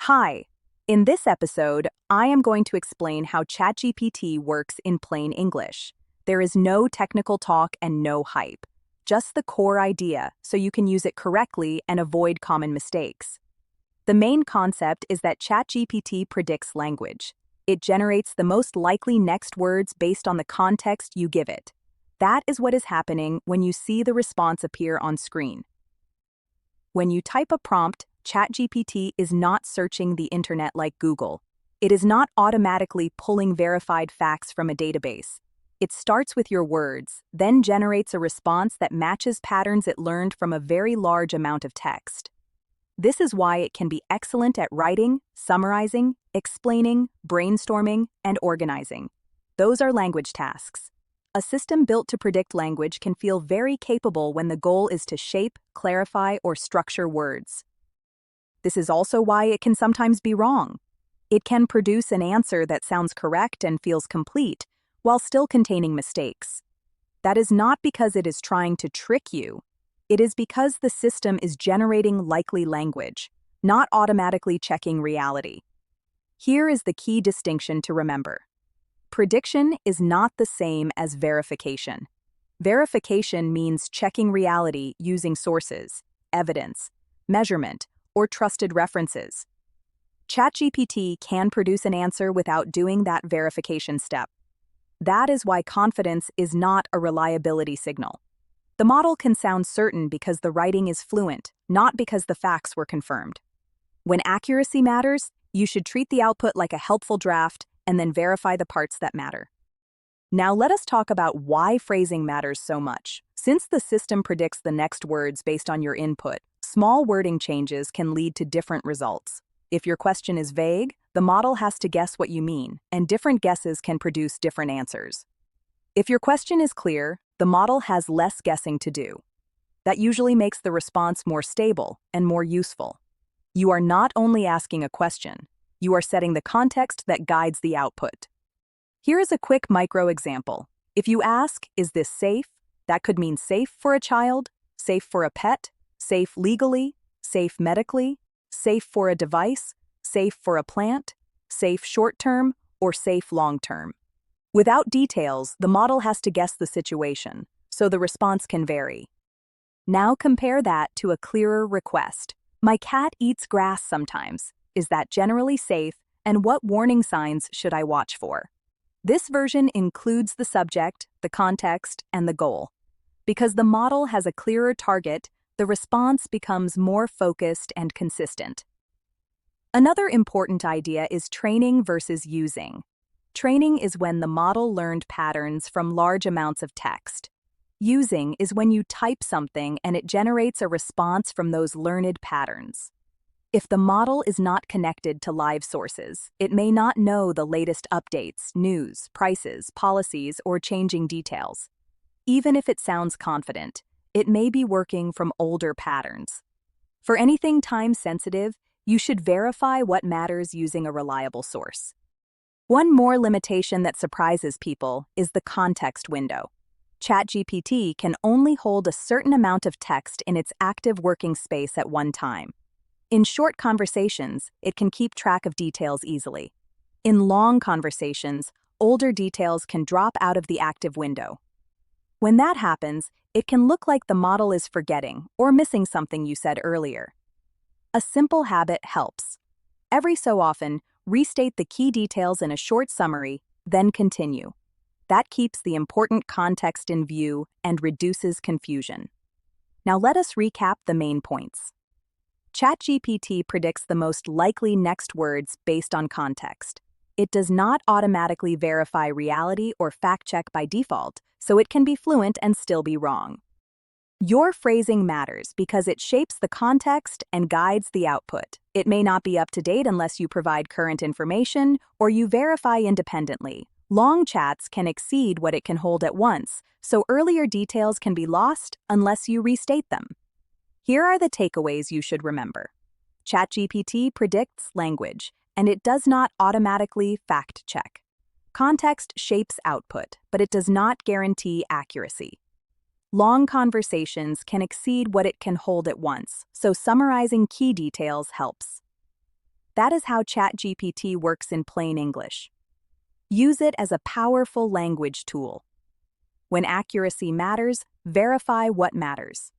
Hi. In this episode, I am going to explain how ChatGPT works in plain English. There is no technical talk and no hype. Just the core idea so you can use it correctly and avoid common mistakes. The main concept is that ChatGPT predicts language. It generates the most likely next words based on the context you give it. That is what is happening when you see the response appear on screen. When you type a prompt, ChatGPT is not searching the internet like Google. It is not automatically pulling verified facts from a database. It starts with your words, then generates a response that matches patterns it learned from a very large amount of text. This is why it can be excellent at writing, summarizing, explaining, brainstorming, and organizing. Those are language tasks. A system built to predict language can feel very capable when the goal is to shape, clarify, or structure words. This is also why it can sometimes be wrong. It can produce an answer that sounds correct and feels complete, while still containing mistakes. That is not because it is trying to trick you. It is because the system is generating likely language, not automatically checking reality. Here is the key distinction to remember. Prediction is not the same as verification. Verification means checking reality using sources, evidence, measurement, or trusted references. ChatGPT can produce an answer without doing that verification step. That is why confidence is not a reliability signal. The model can sound certain because the writing is fluent, not because the facts were confirmed. When accuracy matters, you should treat the output like a helpful draft and then verify the parts that matter. Now let us talk about why phrasing matters so much. Since the system predicts the next words based on your input, small wording changes can lead to different results. If your question is vague, the model has to guess what you mean, and different guesses can produce different answers. If your question is clear, the model has less guessing to do. That usually makes the response more stable and more useful. You are not only asking a question, you are setting the context that guides the output. Here is a quick micro example. If you ask, "Is this safe?" that could mean safe for a child, safe for a pet, safe legally, safe medically, safe for a device, safe for a plant, safe short-term, or safe long-term. Without details, the model has to guess the situation, so the response can vary. Now compare that to a clearer request. "My cat eats grass sometimes. Is that generally safe, and what warning signs should I watch for?" This version includes the subject, the context, and the goal. Because the model has a clearer target, the response becomes more focused and consistent. Another important idea is training versus using. Training is when the model learned patterns from large amounts of text. Using is when you type something and it generates a response from those learned patterns. If the model is not connected to live sources, it may not know the latest updates, news, prices, policies, or changing details. Even if it sounds confident, it may be working from older patterns. For anything time-sensitive, you should verify what matters using a reliable source. One more limitation that surprises people is the context window. ChatGPT can only hold a certain amount of text in its active working space at one time. In short conversations, it can keep track of details easily. In long conversations, older details can drop out of the active window. When that happens, it can look like the model is forgetting or missing something you said earlier. A simple habit helps. Every so often, restate the key details in a short summary, then continue. That keeps the important context in view and reduces confusion. Now let us recap the main points. ChatGPT predicts the most likely next words based on context. It does not automatically verify reality or fact-check by default, so it can be fluent and still be wrong. Your phrasing matters because it shapes the context and guides the output. It may not be up to date unless you provide current information or you verify independently. Long chats can exceed what it can hold at once, so earlier details can be lost unless you restate them. Here are the takeaways you should remember. ChatGPT predicts language, and it does not automatically fact-check. Context shapes output, but it does not guarantee accuracy. Long conversations can exceed what it can hold at once, so summarizing key details helps. That is how ChatGPT works in plain English. Use it as a powerful language tool. When accuracy matters, verify what matters.